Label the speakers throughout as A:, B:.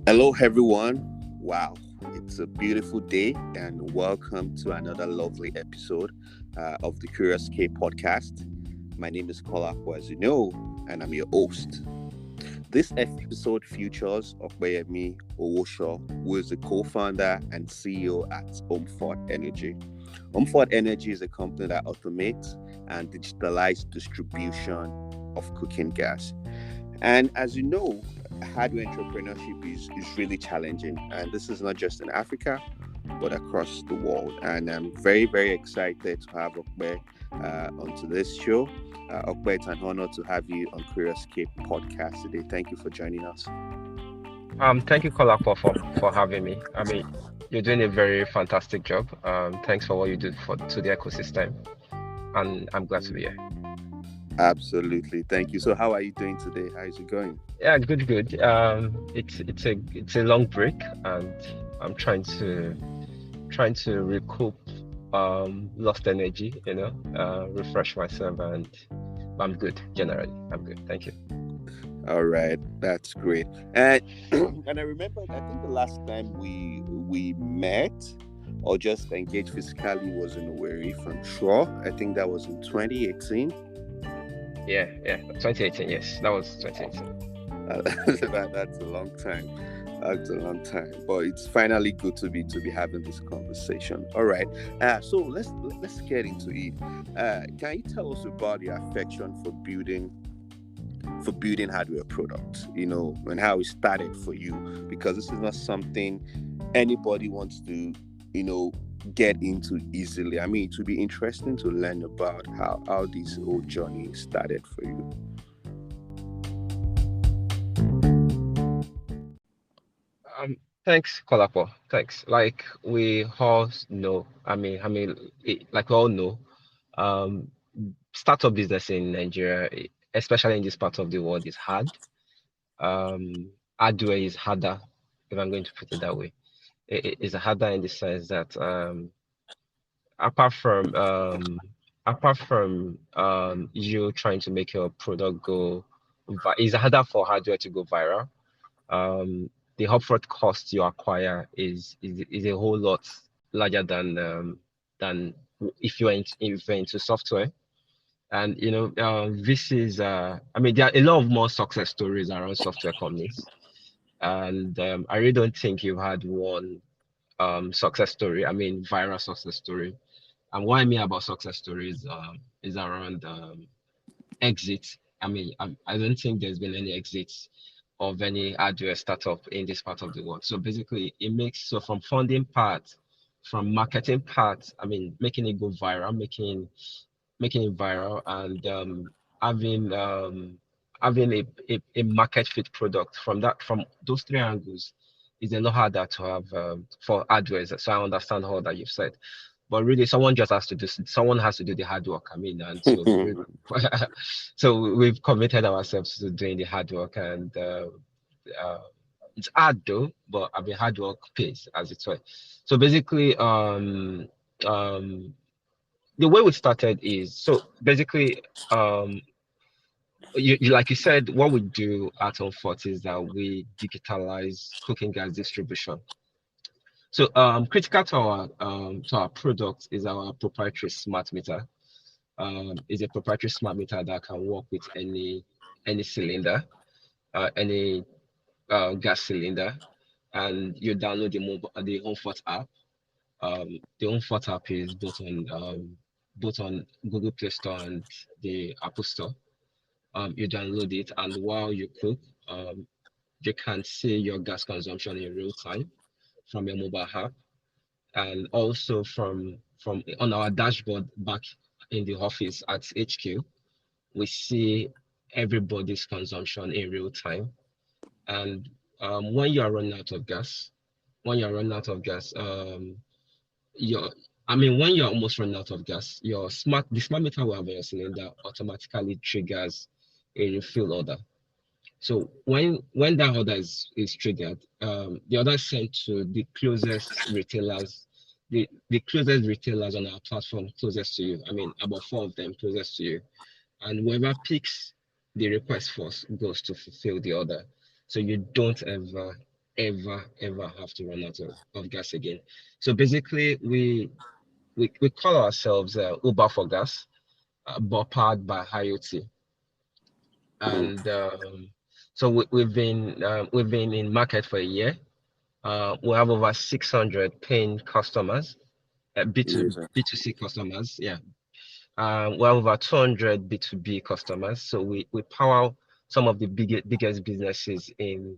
A: Hello, everyone. Wow, it's a beautiful day, and welcome to another lovely episode of the Curious K podcast. My name is Kolako, as you know, and I'm your host. This episode features Opeyemi Owosho, who is the co-founder and CEO at Homefort Energy. Homefort Energy is a company that automates and digitalizes distribution of cooking gas. And as you know, hardware entrepreneurship is really challenging. And this is not just in Africa, but across the world. And I'm very, very excited to have Okbe onto this show. Okbe, it's an honor to have you on Curious Cape podcast today. Thank you for joining us.
B: Thank you, Kola, for having me. You're doing a very fantastic job. Thanks for what you do for to the ecosystem, and I'm glad to be here.
A: Absolutely. Thank you. So how are you doing today? How is it going?
B: Yeah, good, good. It's a long break, and I'm trying to recoup lost energy. Refresh myself, and I'm good generally. I'm good. Thank you.
A: All right, that's great. And and I remember, I think the last time we met or just engaged physically was in Owerri from Shore. I think that was in 2018.
B: Yeah. 2018. Yes, that was 2018.
A: That's a long time. That's a long time, but it's finally good to be having this conversation. All right. So let's get into it. Can you tell us about your affection for building hardware products, and how it started for you, because this is not something anybody wants to, you know, get into easily. I mean, it would be interesting to learn about how this whole journey started for you.
B: Um, Thanks, Kolapo. Thanks. Like we all know, like we all know, um, startup business in Nigeria, especially in this part of the world, is hard. Hardware is harder, if I'm going to put it that way. It is harder in the sense that apart from um, apart from you trying to make your product it's harder for hardware to go viral. The upfront cost you acquire is a whole lot larger than if you're into software. And this is there are a lot of more success stories around software companies, and I really don't think you've had one success story. I mean, viral success story. And what I mean about success stories is around exit. I don't think there's been any exits of any hardware startup in this part of the world. So basically, it makes so from funding part, from marketing part. Making it go viral, making it viral, and having um, having a market fit product from those three angles is a lot harder to have for hardware. So I understand all that you've said, but really someone has to do the hard work. And so so we've committed ourselves to doing the hard work, and uh, it's hard though, but hard work pays, as it were. So basically, um the way we started is so basically, like you said, what we do at Homefort is that we digitalize cooking gas distribution. So critical to our product is our proprietary smart meter. Is a proprietary smart meter that can work with any cylinder, any gas cylinder, and you download the Homefort app. The Homefort app is both on Google Play Store and the Apple Store. You download it, and while you cook, um, you can see your gas consumption in real time from your mobile app, and also from on our dashboard back in the office at HQ, we see everybody's consumption in real time. And when you are running out of gas, when you're running out of gas, your when you're almost running out of gas, the smart meter will have on your cylinder automatically triggers a refill order. So when that order is triggered, the order is sent to the closest retailers on our platform closest to you. About four of them closest to you, and whoever picks the request first goes to fulfill the order. So you don't ever ever have to run out of gas again. So basically, we call ourselves Uber for gas, but powered by IoT.
A: Mm,
B: And so we've been in market for a year. We have over 600 paying customers, B2
A: amazing.
B: B2C customers. Yeah. We have over 200 B2B customers. So we power some of the biggest businesses in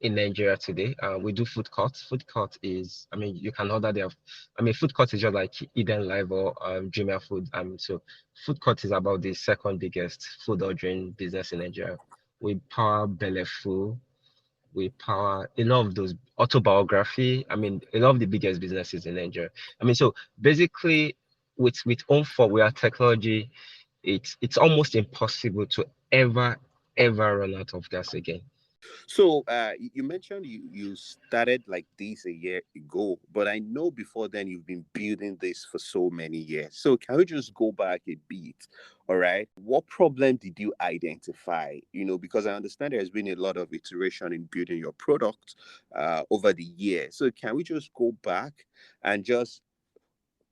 B: Nigeria today. We do food court. Food court is, I mean, you can order there. I mean, food court is just like Eden Live or Jumia Food. So food court is about the second biggest food ordering business in Nigeria. We power Belefu. We power a lot of those autobiography. I mean, a lot of the biggest businesses in Nigeria. I mean, so basically, with Homefort, we are technology. It's almost impossible to ever run out of gas again.
A: So, you mentioned you started like this a year ago, but I know before then you've been building this for so many years. So, can we just go back a bit? All right. What problem did you identify? Because I understand there's been a lot of iteration in building your product over the years. So, can we just go back and just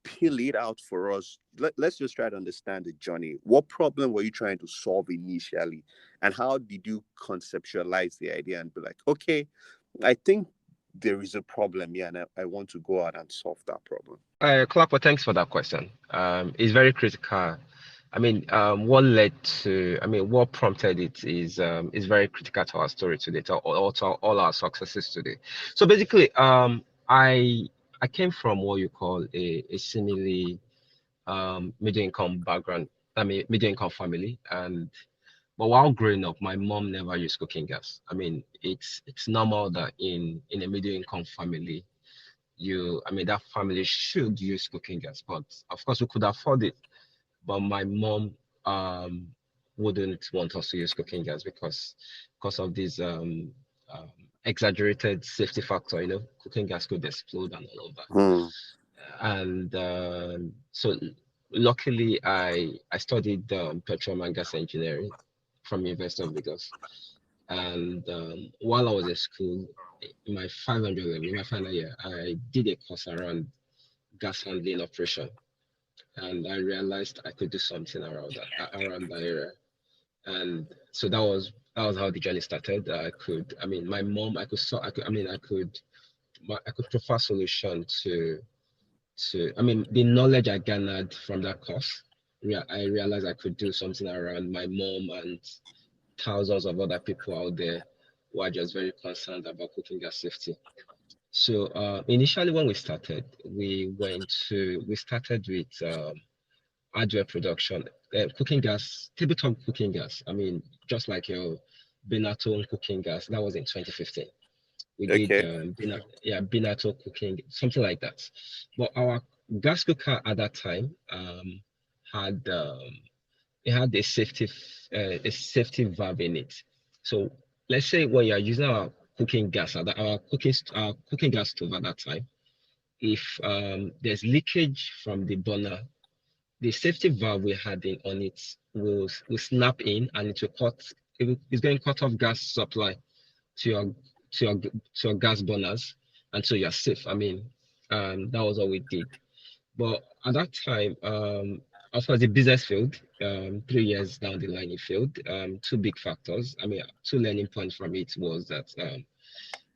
A: peel it out for us? Let's just try to understand the journey. What problem were you trying to solve initially, and how did you conceptualize the idea and be like, okay, I think there is a problem here, and I want to go out and solve that problem?
B: Clark, well, thanks for that question. It's very critical. I mean, what prompted it is very critical to our story today, to all our successes today. So basically, I came from what you call a seemingly middle income background. I mean, middle income family, and but while growing up, my mom never used cooking gas. I mean, it's normal that in a middle income family, that family should use cooking gas, but of course we could afford it. But my mom um wouldn't want us to use cooking gas because of this um exaggerated safety factor. Cooking gas could explode and all of that.
A: Hmm.
B: And so luckily I studied petroleum and gas engineering from University of Lagos. And while I was at school, in my 500 level, in my final year, I did a course around gas handling operation, and I realized I could do something around that area. And so that was how the journey started. I mean, my mom, I could, so, I could, I mean, I could prefer solution I mean, the knowledge I garnered from that course. I realized I could do something around my mom and thousands of other people out there who are just very concerned about cooking gas safety. So initially, when we started with hardware production, cooking gas, tabletop cooking gas. I mean, just like your Benato cooking gas, that was in 2015. We did
A: Okay.
B: Benato cooking, something like that. But our gas cooker at that time had it had a safety valve in it. So let's say when you are using our cooking gas our cooking gas stove at that time, if there's leakage from the burner, the safety valve we had on it will snap in, and it's going to cut off gas supply to your to your to your gas burners, and so you're safe. I mean, that was all we did. But at that time, of course, the business failed. 3 years down the line, it failed. Two big factors. I mean, two learning points from it was that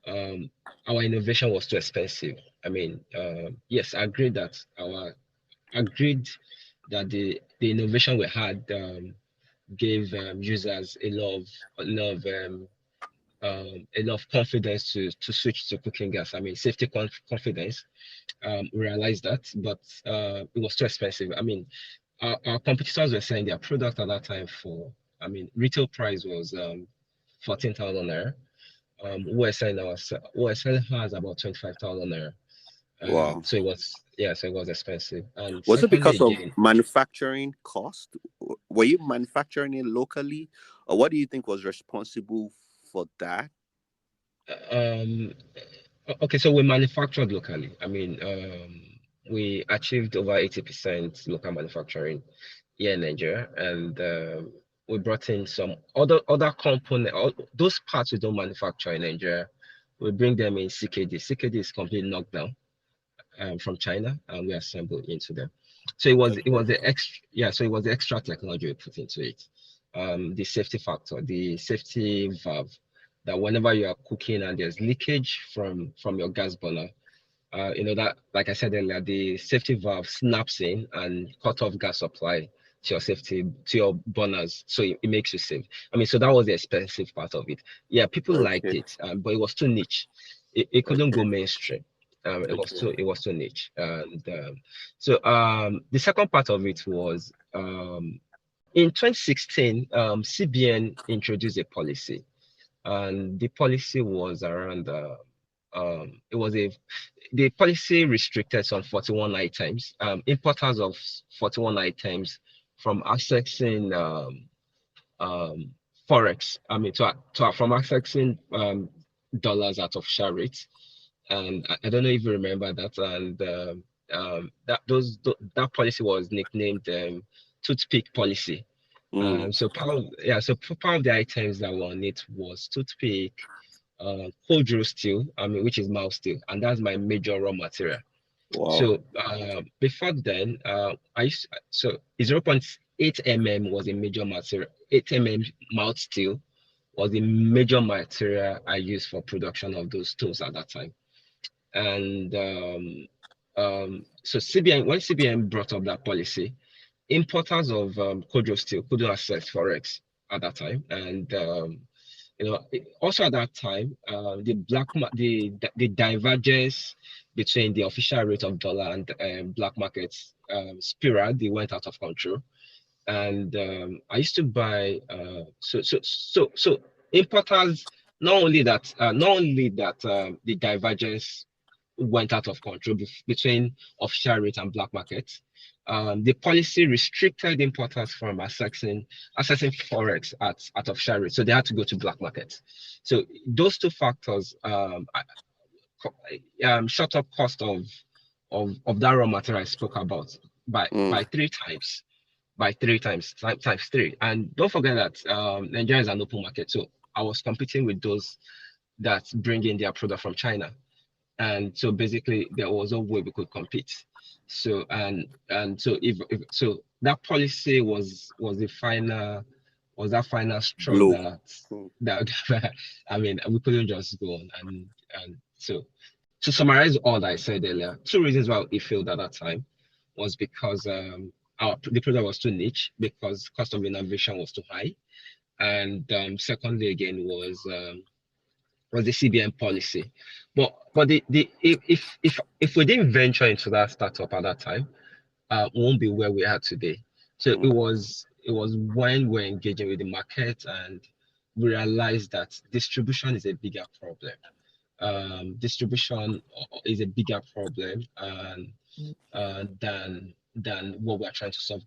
B: our innovation was too expensive. I mean, yes, I agreed that the innovation we had gave users a lot of confidence to switch to cooking gas. I mean, safety confidence. We realized that, but it was too expensive. I mean, our competitors were selling their product at that time for, I mean, retail price was 14,000 naira. We were selling ours about 25,000 naira.
A: Wow.
B: So it was expensive. And
A: Was it
B: secondly,
A: because of
B: again,
A: manufacturing cost? Were you manufacturing it locally, or what do you think was responsible for that?
B: um, okay, so we manufactured locally. I mean, we achieved over 80% local manufacturing here in Nigeria, and we brought in some other component. Those parts we don't manufacture in Nigeria, We bring them in CKD. CKD is completely knocked down from China, and we assemble into them. So it was
A: Okay.
B: the extra, yeah. So it was the extra technology we put into it. The safety factor, the safety valve, that whenever you are cooking and there's leakage from your gas burner, that, like I said earlier, the safety valve snaps in and cut off gas supply to your safety, to your burners. So it makes you safe. I mean, so that was the expensive part of it. Yeah, people liked
A: Okay.
B: it, but it was too niche. It couldn't go
A: Okay.
B: mainstream.
A: Okay.
B: It was too niche. And the second part of it was in 2016, CBN introduced a policy, and the policy was around it was a the policy restricted some 41 items, importers of 41 items from accessing um, forex. I mean, from accessing dollars at offshore rates. And I don't know if you remember that. And that policy was nicknamed toothpick policy.
A: Mm.
B: So part of the items that were on it was toothpick, cold roll steel, I mean, which is mild steel, and that's my major raw material.
A: Wow.
B: So before then, so 0.8 mm was a major material. 8 mm mild steel was the major material I used for production of those tools at that time. And so when CBN brought up that policy, importers of cold roll steel couldn't access forex at that time, and also at that time, the divergence between the official rate of dollar and black markets spiral. They went out of control, and I used to buy. So importers, not only that the divergence went out of control between official rate and black markets. The policy restricted importers from accessing forex at official rate, so they had to go to black markets. So those two factors shot up cost of that raw material I spoke about
A: Mm.
B: by three times, times three. And don't forget that Nigeria is an open market, so I was competing with those that bring in their product from China, and so basically there was no way we could compete. So and so if so that policy was the final was that final straw
A: Blow.
B: that
A: Mm.
B: that I mean, we couldn't just go on. And so to summarize all that I said earlier, two reasons why it failed at that time was because the product was too niche, because cost of innovation was too high, and secondly again was the CBN policy. But the if we didn't venture into that startup at that time, we won't be where we are today. So
A: Mm.
B: it was when we're engaging with the market and we realized that distribution is a bigger problem. Distribution is a bigger problem than what we're trying to solve.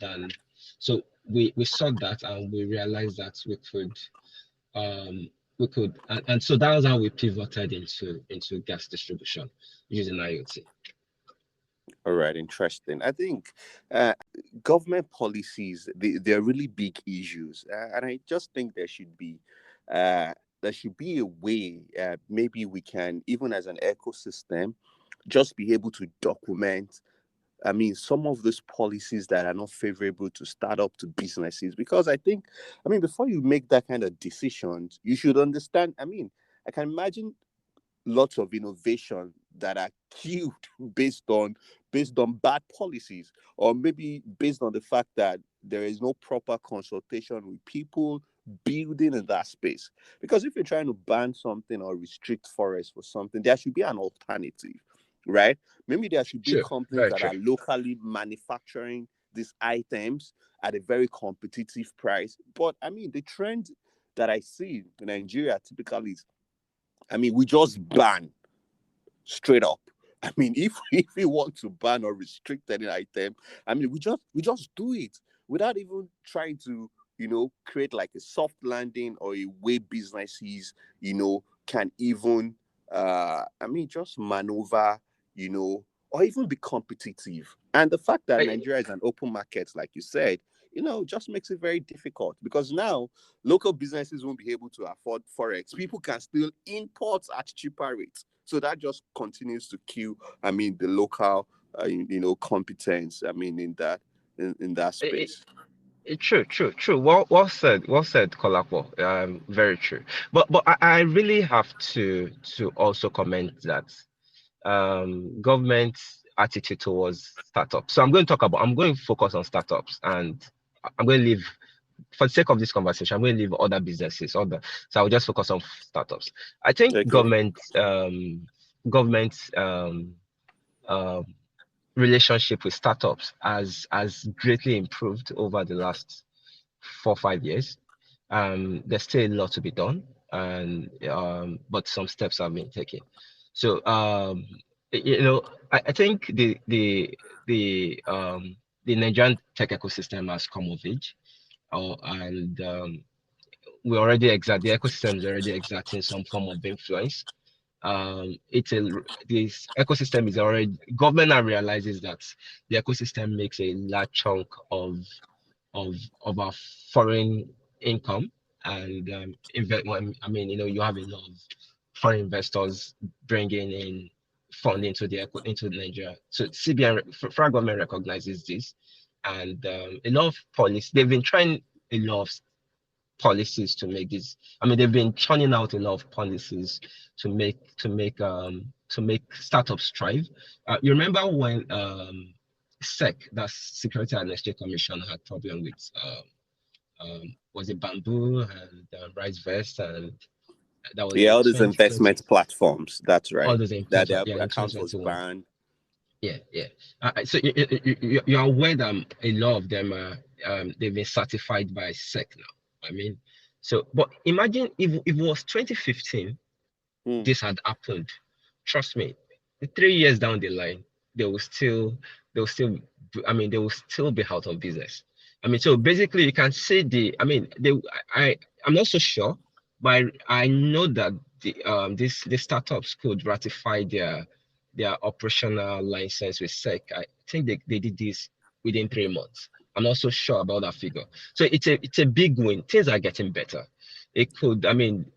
B: So we saw that, and we realized that um, and so that was how we pivoted into gas distribution using IoT.
A: All right, interesting. I think government policies, they're really big issues, and I just think uh, there should be a way. Maybe we can, even as an ecosystem, just be able to document. I mean, some of those policies that are not favorable to startup to businesses, because I mean, before you make that kind of decisions, you should understand. I mean, I can imagine lots of innovation that are killed based on bad policies, or maybe based on the fact that there is no proper consultation with people building in that space. Because if you're trying to ban something or restrict forests for something, there should be an alternative, right? Maybe there should be
B: Sure,
A: companies
B: very
A: that
B: true.
A: are locally manufacturing these items at a very competitive price. But I mean, the trend that I see in Nigeria typically is, I mean, we just ban straight up. I mean, if if we want to ban or restrict any item, I mean, we just do it without even trying to, create like a soft landing or a way businesses, can even, I mean, just maneuver, or even be competitive. And the fact that
B: I,
A: Nigeria is an open market, like you said, just makes it very difficult, because now local businesses won't be able to afford forex. People can still import at cheaper rates, so that just continues to kill, the local competence, in that
B: It,
A: space.
B: True, true, true. Well said, Kolapo. Very true. But I really have to also comment that government's attitude towards startups. So I'm going to focus on startups, and I'm going to leave, for the sake of this conversation, I'm going to leave other businesses, so I'll just focus on startups. I think
A: Okay.
B: government um, relationship with startups has greatly improved over the last 4 5 years. There's still a lot to be done, and but some steps have been taken. So I think the Nigerian tech ecosystem has come of age, and the ecosystem is already exerting some form of influence. It's a This ecosystem is already, government now realizes that the ecosystem makes a large chunk of of our foreign income, and you have a lot of foreign investors bringing in funding into Nigeria. So federal government recognizes this, and a lot of policy, they've been trying a lot of policies to make this. They've been churning out a lot of policies to make startups thrive. You remember when that's Security and Exchange Commission, had problem with was it Bamboo and Rice Vest, and that was
A: Yeah,
B: in
A: all these
B: 2020,
A: investment platforms. That's
B: all
A: right.
B: those
A: That
B: investment,
A: their
B: yeah, in
A: account was
B: 2021.
A: banned.
B: Yeah, yeah. So you're aware that a lot of them are they've been certified by SEC now. But imagine if it was 2015,
A: Hmm.
B: this had happened. Trust me, 3 years down the line, they will still they will still they will still be out of business. So basically you can say I'm not so sure, but I know that the startups could ratify their operational license with SEC. I think they did this within 3 months. I'm not so sure about that figure. So it's a big win. Things are getting better. It could,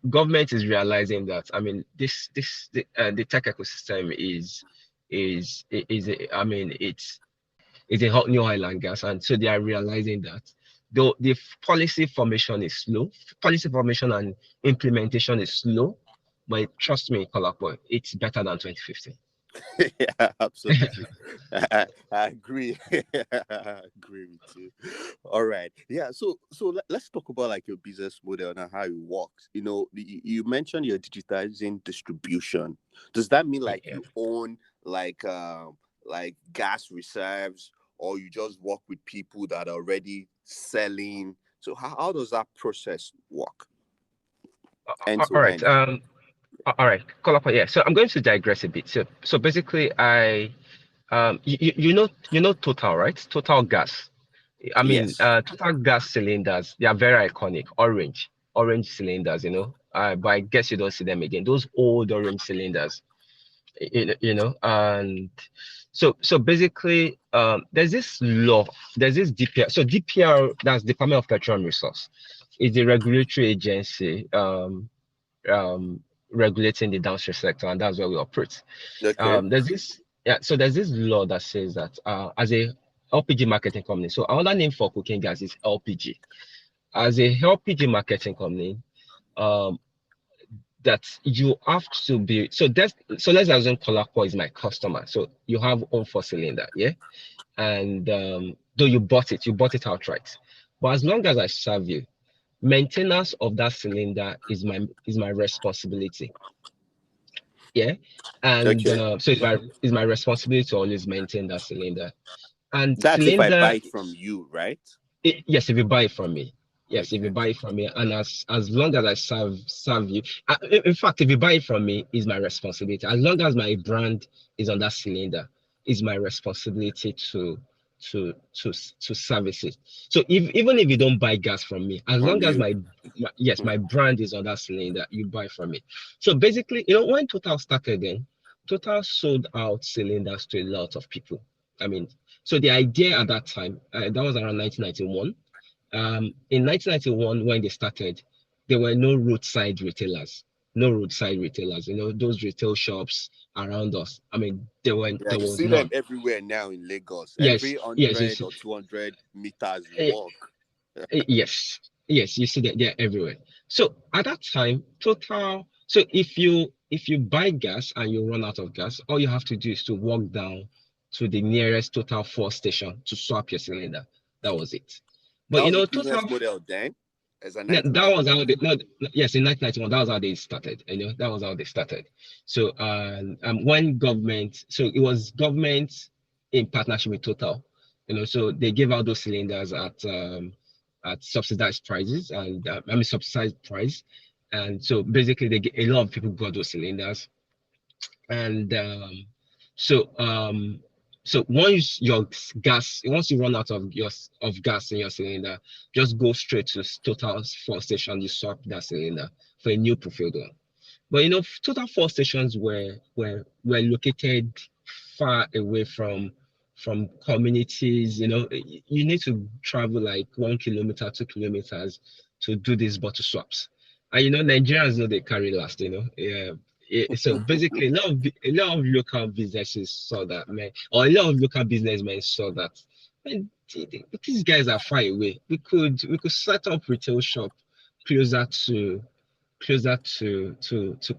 B: government is realizing that, the tech ecosystem it's a hot new oil and gas, and so they are realizing that though the policy formation is slow, policy formation and implementation is slow, but trust me, Kolapo, it's better than 2015.
A: Yeah, absolutely. I agree. I agree with you. All right. Yeah. So let's talk about like your business model and how it works. You mentioned you're digitizing distribution. Does that mean like
B: Yeah.
A: you own like gas reserves, or you just work with people that are already selling? So how does that process work end
B: All
A: to
B: right.
A: end?
B: All right. Kolapo, yeah. So I'm going to digress a bit. So basically, you know Total, right? Total Gas.
A: Yes.
B: Total gas cylinders, they are very iconic. Orange cylinders, but I guess you don't see them again. Those old orange cylinders, and so basically, there's this DPR. So DPR, that's Department of Petroleum Resource, is the regulatory agency um, regulating the downstream sector, and that's where we operate.
A: Okay.
B: There's this law that says that as a LPG marketing company, so another name for cooking gas is LPG. As a LPG marketing company, um, that you have to be let's assume Colacqua is my customer. So you have own for cylinder, yeah, and though you bought it outright, but as long as I serve you, maintenance of that cylinder is my responsibility. Yeah, and
A: Okay.
B: so it's my responsibility to always maintain that cylinder. And
A: That's if I buy
B: cylinder,
A: it from you, right?
B: yes, if you buy it from me, yes, if you
A: Okay.
B: buy it from me, and as long as I serve you, in fact, if you buy it from me, is my responsibility. As long as my brand is on that cylinder, is my responsibility to service it. So even if you don't buy gas from me, as
A: From
B: long as
A: you.
B: yes, my brand is on that cylinder, you buy from me. So basically, when Total started, then Total sold out cylinders to a lot of people. I mean, so the idea at that time, that was around 1991. In 1991, when they started, there were no roadside retailers. No roadside retailers. Those retail shops around us. I mean,
A: Yeah,
B: there
A: you
B: was
A: see them
B: none.
A: everywhere now in Lagos.
B: Yes,
A: Every
B: yes,
A: 100 or 200 meters you
B: yes.
A: walk.
B: Yes, yes, you see that they're everywhere. So at that time, total. So if you buy gas and you run out of gas, all you have to do is to walk down to the nearest total force station to swap your cylinder. That was it.
A: That
B: But
A: was the
B: total.
A: business model then, as a
B: That was
A: 1991.
B: how they, no, yes, in 1991, that was how they started. That was how they started. So, when government, so it was government in partnership with Total, so they gave out those cylinders at subsidized prices and I mean subsidized price, and so basically a lot of people got those cylinders, and so once you run out of gas in your cylinder, just go straight to Total's force station. You swap that cylinder for a new profilled one. But total four stations were located far away from communities. You need to travel like 1 kilometer, 2 kilometers to do these bottle swaps. And Nigerians know they carry last. Yeah. So basically, a lot of local businesses saw that, man, or a lot of local businessmen saw that. Man, these guys are far away. We could set up retail shop closer to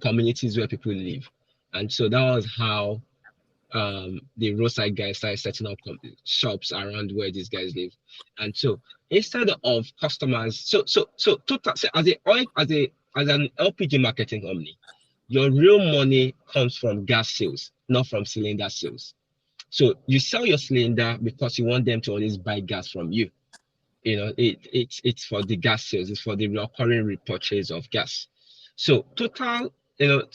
B: communities where people live. And so that was how the roadside guys started setting up shops around where these guys live. And so instead of customers, so total, so as an LPG marketing company, your real money comes from gas sales, not from cylinder sales. So you sell your cylinder because you want them to always buy gas from you. It's for the gas sales, it's for the recurring repurchase of gas. So total,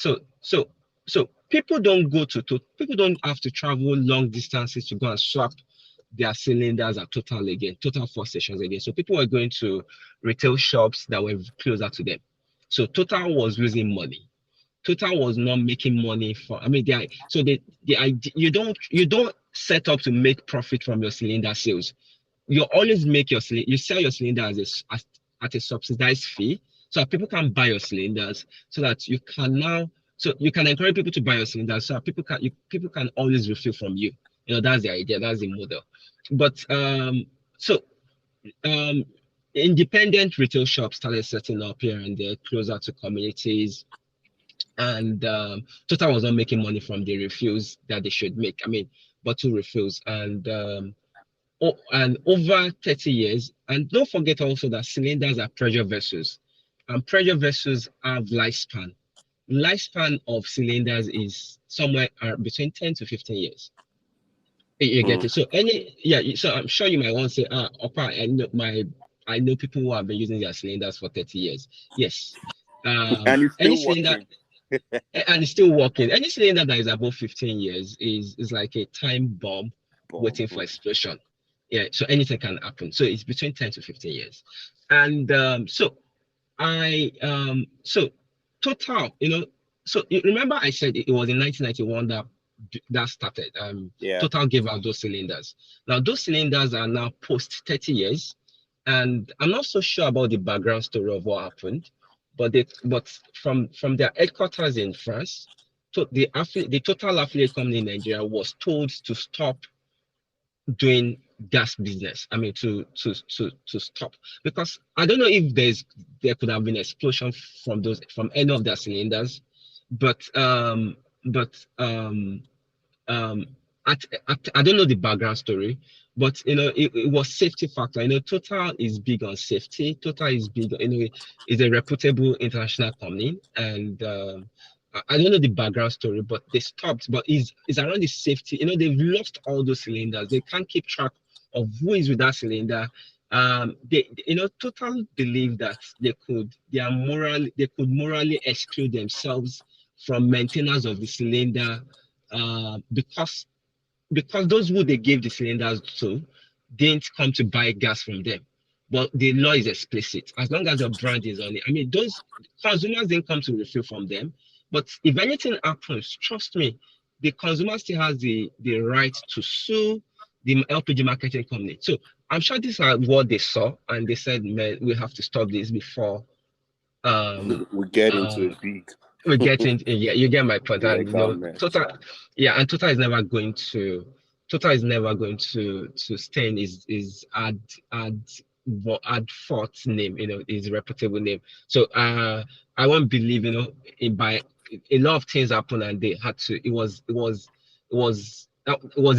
B: so people don't have to travel long distances to go and swap their cylinders at Total again, Total force stations again. So people were going to retail shops that were closer to them. So Total was losing money. Total was not making money for. I mean, the idea, you don't set up to make profit from your cylinder sales. You always you sell your cylinder at a subsidized fee, so that people can buy your cylinders, so that you can encourage people to buy your cylinders, so that people can always refill from you. That's the idea, that's the model. But so um independent retail shops started setting up here and there closer to communities, and Total was not making money from the refills that they should make. I mean, bottle refills, and over 30 years. And don't forget also that cylinders are pressure vessels, and pressure vessels have lifespan. Lifespan of cylinders is somewhere between 10 to 15 years. You get
A: Mm.
B: it? So so I'm sure you might want to say, Opa, I know people who have been using their cylinders for 30 years. Yes.
A: And it's
B: Any
A: still
B: cylinder,
A: working.
B: and it's still working. Any cylinder that is above 15 years is like a time bomb
A: Bomb.
B: waiting for explosion. Yeah, so anything can happen. So it's between 10 to 15 years. And so Total, so you remember I said it was in 1991 that started.
A: Yeah.
B: Total gave out those cylinders. Now those cylinders are now post 30 years, and I'm not so sure about the background story of what happened, but from their headquarters in France, the Total affiliate company in Nigeria was told to stop doing gas business. I mean, to stop, because I don't know if there could have been explosion from any of their cylinders, but but um I don't know the background story, but it was safety factor. Total is big on safety. Total is big, is a reputable international company, and I don't know the background story, but they stopped. But it's around the safety. They've lost all those cylinders. They can't keep track of who is with that cylinder. Total believe that they could morally exclude themselves from maintenance of the cylinder, because those who they gave the cylinders to didn't come to buy gas from them. But the law is explicit. As long as your brand is on it, I mean, those consumers didn't come to refill from them. But if anything happens, trust me, the consumer still has the right to sue the LPG marketing company. So I'm sure these are what they saw, and they said, "Man, we have to stop this before um
A: We get into
B: uh
A: it big.
B: we get in." Yeah, you get my point.
A: Yeah,
B: And
A: government.
B: total, yeah, and total is never going to stay in his ad fort name, his reputable name. So I won't believe, in by a lot of things happen, and they had to. It was the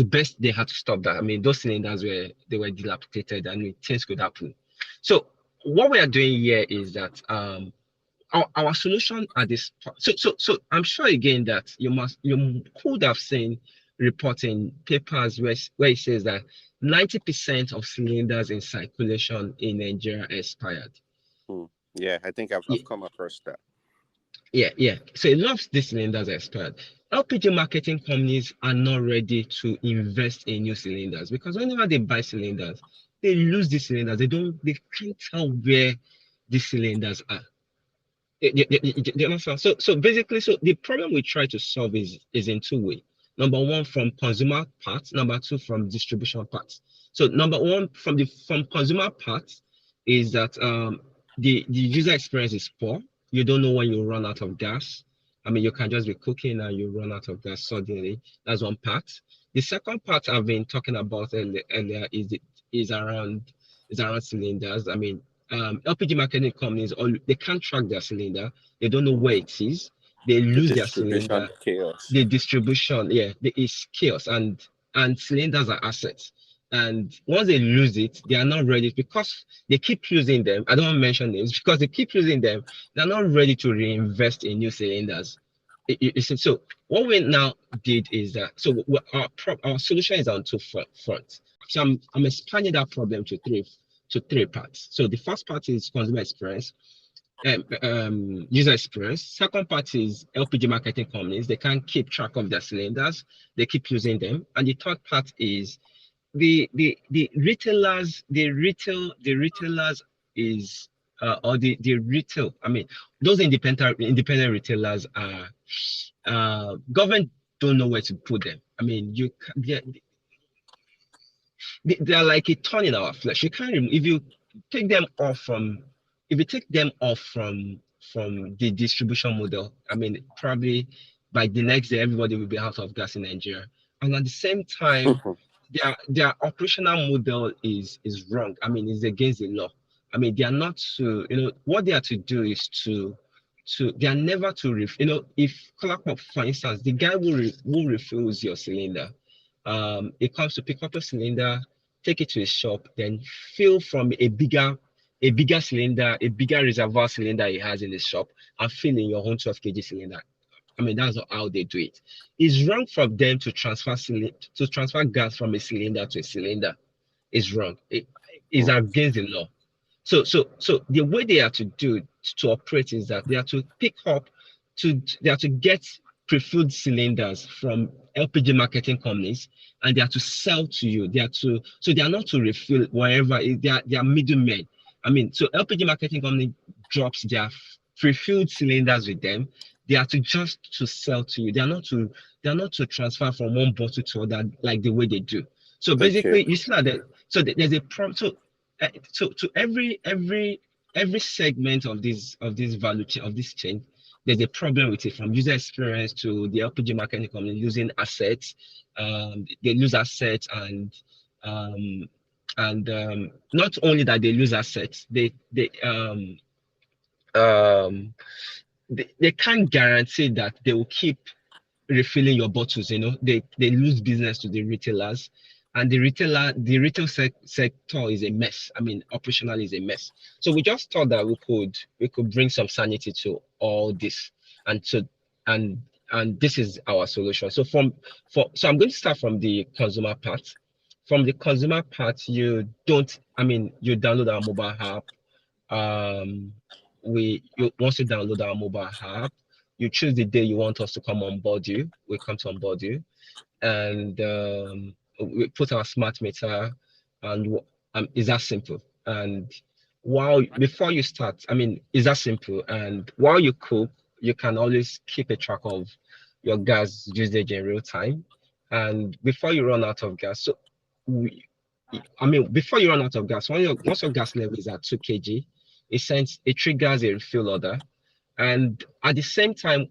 B: best they had to stop that. I mean, those cylinders were dilapidated, and things could happen. So what we are doing here is that our solution at this so I'm sure again that you could have seen reporting papers where it says that 90% of cylinders in circulation in Nigeria are expired.
A: Hmm. Yeah, I think I've come across that.
B: Yeah. So a lot of these cylinders are expired. LPG marketing companies are not ready to invest in new cylinders because whenever they buy cylinders, they lose these cylinders. They can't tell where these cylinders are. You understand? So basically, so the problem we try to solve is in two ways. Number one, from consumer parts. Number two, from distribution parts. So number one, from consumer parts, is that the user experience is poor. You don't know when you run out of gas. I mean, you can just be cooking and you run out of gas suddenly. That's one part. The second part I've been talking about earlier is around cylinders. I mean, LPG marketing companies, they can't track their cylinder. They don't know where it is. They
A: The
B: lose their
A: distribution
B: cylinder.
A: chaos.
B: The distribution, yeah, is chaos, and cylinders are assets. And once they lose it, they are not ready because they keep using them. I don't want to mention names because they keep using them. They're not ready to reinvest in new cylinders. You see, so what we now did is that our solution is on two fronts. So I'm expanding that problem to three parts. So the first part is consumer experience, user experience. Second part is LPG marketing companies. They can't keep track of their cylinders. They keep using them. And the third part is the retailers. The retailers is or the retail. I mean, those independent retailers are government don't know where to put them. I mean, they're like a thorn in our flesh. You can't remove if you take them off from if you take them off from the distribution model. I mean, probably by the next day, everybody will be out of gas in Nigeria. And at the same time, their operational model is wrong. I mean, it's against the law. I mean, they are not to what they are to do is to they are never to if for instance, the guy who refills your cylinder, it comes to pick up a cylinder, take it to a shop, then fill from a bigger cylinder, a bigger reservoir cylinder he has in the shop, and fill in your own 12 kg cylinder. I mean, that's not how they do it. It's wrong for them to transfer gas from a cylinder to a cylinder. It's wrong. It is against the law. So the way they are to do to operate is that they are to get pre-filled cylinders from LPG marketing companies, and they are to sell to you. They are not to refill wherever. They are middlemen. I mean, so LPG marketing company drops their pre-filled cylinders with them. They are to just to sell to you. They are not to transfer from one bottle to other like the way they do. So
A: Okay.
B: basically, you see that there's a problem. So to every segment of this value chain of this chain, there's a problem with it, from user experience to the LPG marketing company losing assets. They lose assets, and not only that they lose assets, um they can't guarantee that they will keep refilling your bottles. They lose business to the retailers, and the retail sector is a mess. I mean, operational is a mess. So we just thought that we could bring some sanity to all this, and so and and this is our solution. So I'm going to start from the consumer part. From the consumer part, you don't I mean, you download our mobile app. um Once you download our mobile app, you choose the day you want us to come on board you. We come to onboard you, and we put our smart meter, and it's that simple. And while before you start, I mean, it's that simple. And while you cook, you can always keep a track of your gas usage in real time. And before you run out of gas, so I mean, before you run out of gas, once your gas level is at 2 kg, it triggers a refill order. And at the same time,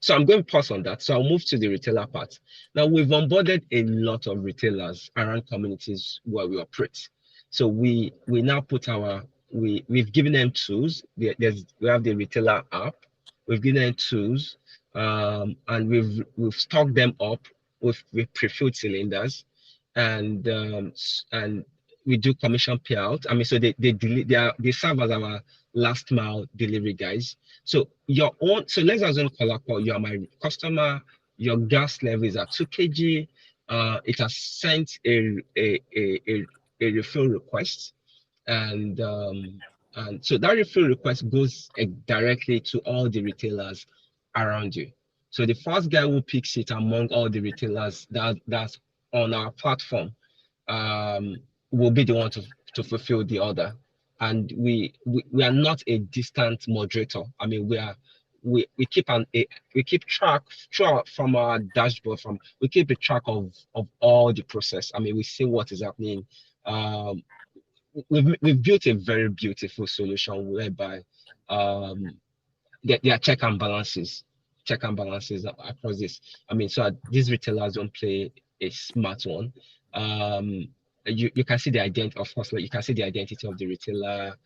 B: so I'm going to pause on that. So I'll move to the retailer part. Now, we've onboarded a lot of retailers around communities where we operate. So we now put we've given them tools. We have the retailer app. We've given them tools, and we've stocked them up with pre-filled cylinders, and we do commission payout. I mean, so they serve as our last mile delivery guys. So let's assume Kolako, you are my customer, your gas level is at 2 kg. It has sent a refill request, and so that refill request goes directly to all the retailers around you. So the first guy who picks it among all the retailers that's on our platform, um, will be the one to fulfill the order. And we are not a distant moderator. I mean, we keep we keep track from our dashboard. We keep a track of all the process. I mean, we see what is happening. Um, we've built a very beautiful solution whereby, um, there are check and balances across this. I mean, so these retailers don't play a smart one. Um, you can see the identity, of course, like you can see the identity of the retailer.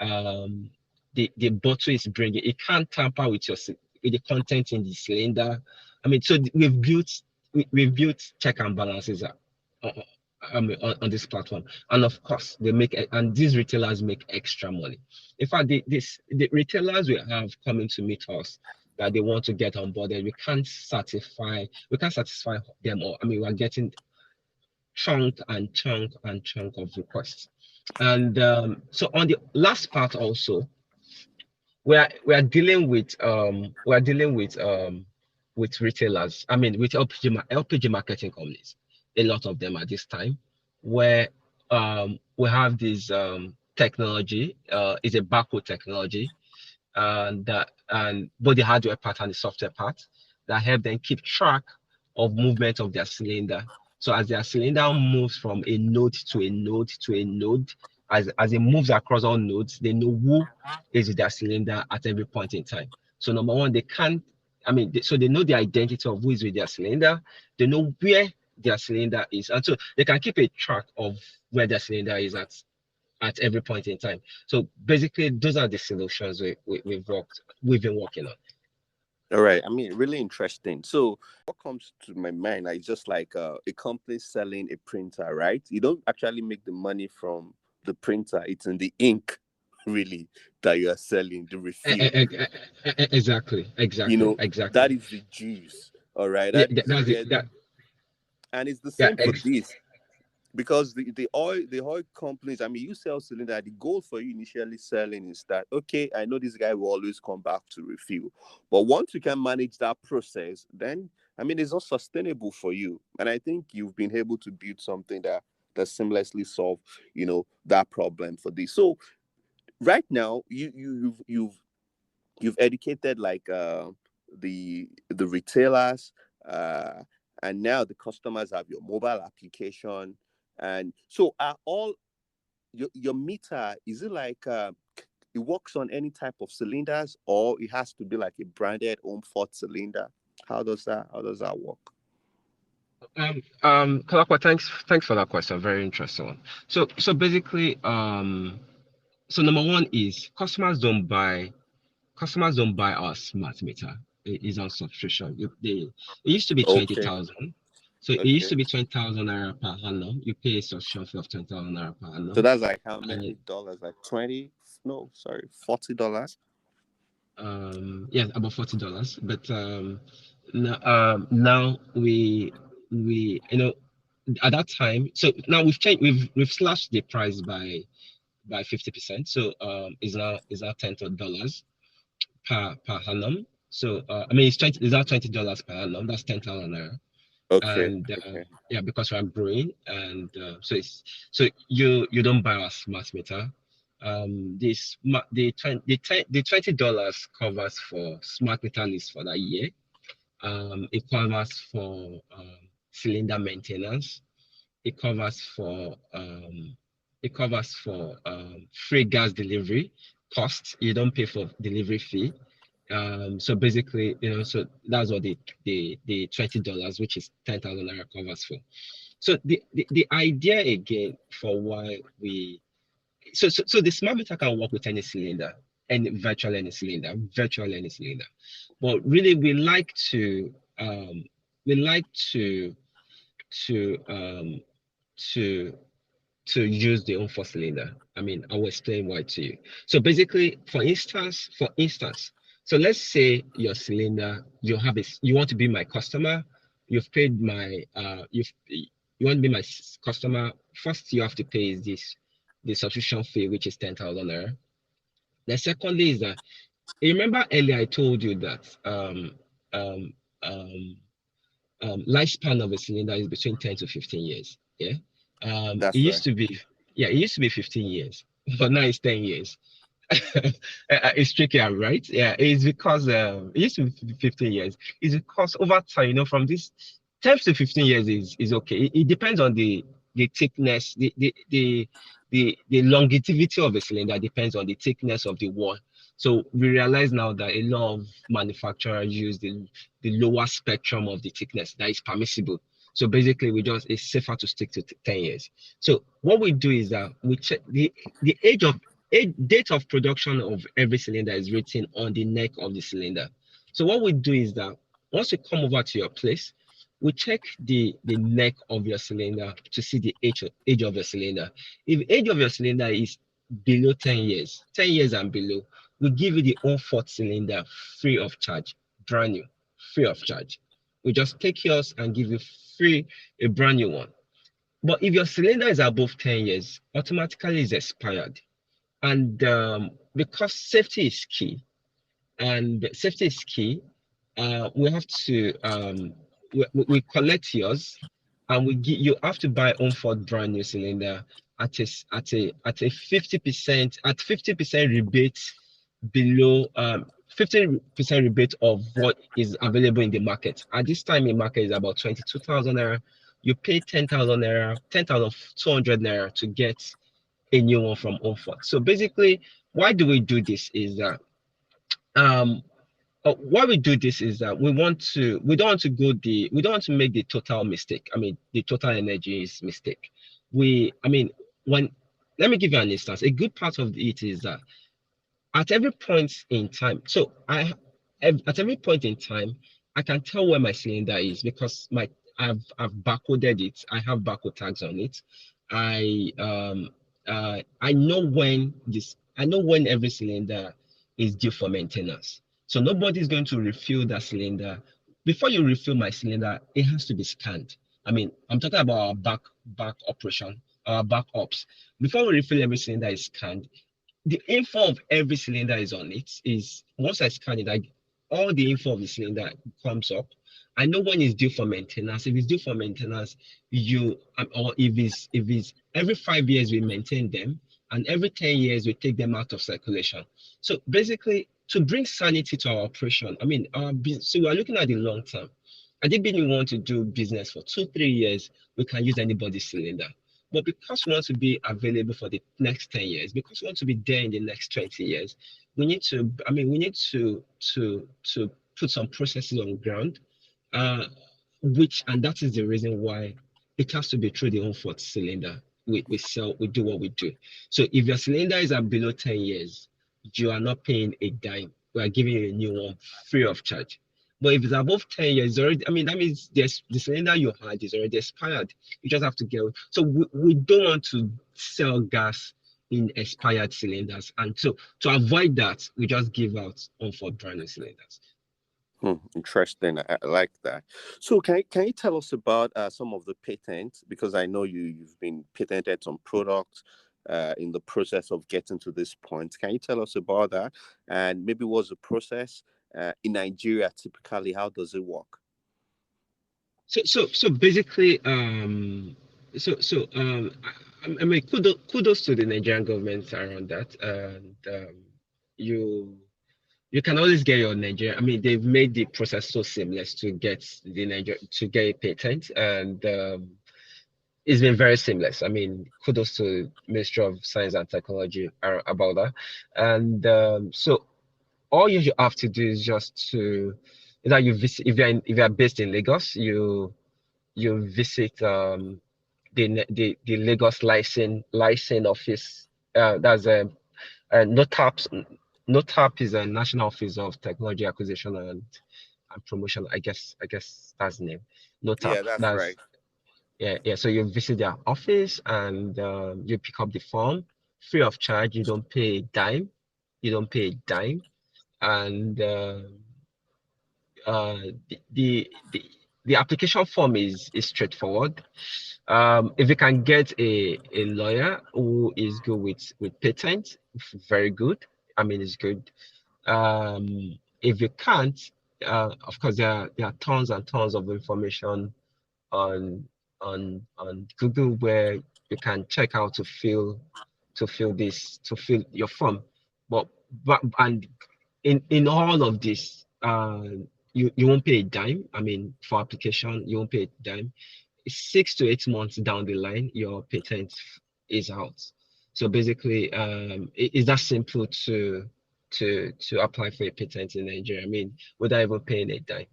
B: Um, the bottle is bringing, it can't tamper with with the content in the cylinder. I mean, so we've built check and balances uh, I mean, on this platform, and of course, and these retailers make extra money. In fact, the retailers we have coming to meet us that they want to get on board, and we can't satisfy them all. I mean, we're getting chunk of requests. And so on the last part also, we are dealing with retailers. I mean, with LPG marketing companies, a lot of them at this time, where we have this technology, is a barcode technology, and both the hardware part and the software part that help them keep track of movement of their cylinder. So as their cylinder moves from a node to a node to a node, as it moves across all nodes, they know who is with their cylinder at every point in time. So number one, they can't, I mean, so they know the identity of who is with their cylinder. They know where their cylinder is, and so they can keep a track of where their cylinder is at every point in time. So basically, those are the solutions we've been working on.
A: All right. I mean, really interesting. So, what comes to my mind is just like a company selling a printer, right? You don't actually make the money from the printer; it's in the ink, really, that you are selling the refill.
B: Exactly,
A: You
B: exactly,
A: know, that
B: exactly.
A: is the juice. All right,
B: Yeah,
A: that is
B: that's it.
A: where, and it's the
B: Yeah,
A: same for this. Because the oil companies, I mean, you sell cylinder, the goal for you initially selling is that, okay, I know this guy will always come back to refill, but once you can manage that process, then I mean, it's not sustainable for you. And I think you've been able to build something that seamlessly solve, that problem for this. So right now, you've educated like the retailers, uh and now the customers have your mobile application. And so are all your meter, is it like it works on any type of cylinders, or it has to be like a branded Homefort cylinder? How does that work?
B: Kalakwa, thanks for that question. Very interesting one. So basically, so number one is customers don't buy our smart meter. It is on subscription. It used to be twenty
A: Okay.
B: thousand. So it used
A: Okay.
B: to be 20,000 naira per annum. You pay a subscription fee of 20,000 naira per
A: So
B: annum.
A: that's like how
B: And
A: many dollars? Like 20? No, sorry, $40.
B: yes, about $40. But now we at that time, so now we've changed, we've slashed the price by 50%. So is now $10 per annum. So I mean it's now $20 per annum. That's 10,000 naira.
A: Okay.
B: And
A: Okay.
B: yeah, because we're growing, and so you don't buy a smart meter. The $20 covers for smart meter lease for that year. It covers for cylinder maintenance. It covers for free gas delivery costs. You don't pay for delivery fee. So basically, so that's what the $20, which is 10,000 naira, covers for. So the idea again for why we so the smart meter can work with any cylinder, virtual any cylinder. But really, um we like to to to use the own four cylinder. I mean, I will explain why to you. So basically, for instance, so let's say your cylinder, you want to be my customer, you've paid my you want to be my customer. First, you have to pay is the subscription fee, which is 10,000 naira. The secondly is that, you remember earlier I told you that um um lifespan of a cylinder is between 10 to 15 years. Yeah. It
A: That's right.
B: used to be, yeah, it used to be 15 years, but now it's 10 years. It's tricky, right? Yeah, it's because it used to be 15 years. It's because over time, from this 10 to 15 years is okay. It depends on the thickness, the longevity of a cylinder depends on the thickness of the wall. So we realize now that a lot of manufacturers use the lower spectrum of the thickness that is permissible. So basically, it's safer to stick to 10 years. So what we do is that we check the date of production of every cylinder is written on the neck of the cylinder. So what we do is that once you come over to your place, we check the neck of your cylinder to see the age of your cylinder. If the age of your cylinder is below 10 years, 10 years and below, we give you the Homefort cylinder free of charge, brand new, free of charge. We just take yours and give you free a brand new one. But if your cylinder is above 10 years, automatically it's expired. And because safety is key, we have to we collect yours, and you have to buy Homefort brand new cylinder at a 50% rebate below 50% rebate of what is available in the market. At this time, in market is about 22,000 naira. You pay 10,000 naira, 10,200 naira to get a new one from Homefort. So basically, why do we do this? Is that um why we do this is that we don't want to we don't want to make the total mistake. I mean, the total energy is mistake. I mean, when let me give you an instance. A good part of it is that at every point in time, at every point in time, I can tell where my cylinder is because I've barcoded it. I have barcode tags on it. I I know when every cylinder is due for maintenance. So nobody's going to refill that cylinder. Before you refill my cylinder, it has to be scanned. I mean, I'm talking about our back operation, our back ops. Before we refill every cylinder is scanned, the info of every cylinder is on it. Is once I scan it, all the info of the cylinder comes up. I know when it's due for maintenance. If it's due for maintenance, or if it's every 5 years we maintain them, and every 10 years we take them out of circulation. So basically, to bring sanity to our operation, I mean, so we are looking at the long term. I didn't really want to do business for 2 3 years. We can use anybody's cylinder. But because we want to be available for the next 10 years, because we want to be there in the next 20 years, we need to put some processes on ground, uh, and that is the reason why it has to be through the Homefort cylinder. We do what we do. So if your cylinder is at below 10 years, you are not paying a dime. We are giving you a new one free of charge. But if it's above 10 years, already, I mean, that means the cylinder you had is already expired. You just have to get. So we don't want to sell gas in expired cylinders. And so to avoid that, we just give out Homefort brand new cylinders.
A: Interesting. I like that. So, can you tell us about some of the patents? Because I know you've been patented some products in the process of getting to this point. Can you tell us about that? And maybe what's the process in Nigeria typically? How does it work?
B: So basically, I mean, kudos to the Nigerian government around that, and you you can always get your Nigeria. I mean, they've made the process so seamless to get a patent, and it's been very seamless. I mean, kudos to Ministry of Science and Technology about that. And so all you have to do is just to that you visit if you are based in Lagos, you visit the Lagos license office. That's NOTAP. NOTAP is a National Office of Technology Acquisition and Promotion. I guess that's the name. NOTAP.
A: Yeah, that's
B: That's
A: right.
B: yeah. So you visit their office and you pick up the form free of charge. You don't pay a dime. You don't pay a dime. And uh, the, the the the application form is straightforward. If you can get a lawyer who is good with patent, very good. I mean, it's good. If you can't, of course, there are tons and tons of information on on Google where you can check out to fill your form. But and in all of this, you won't pay a dime. I mean, for application, you won't pay a dime. 6 to 8 months down the line, your patent is out. So basically, it's that simple to apply for a patent in Nigeria. I mean, without even paying a dime.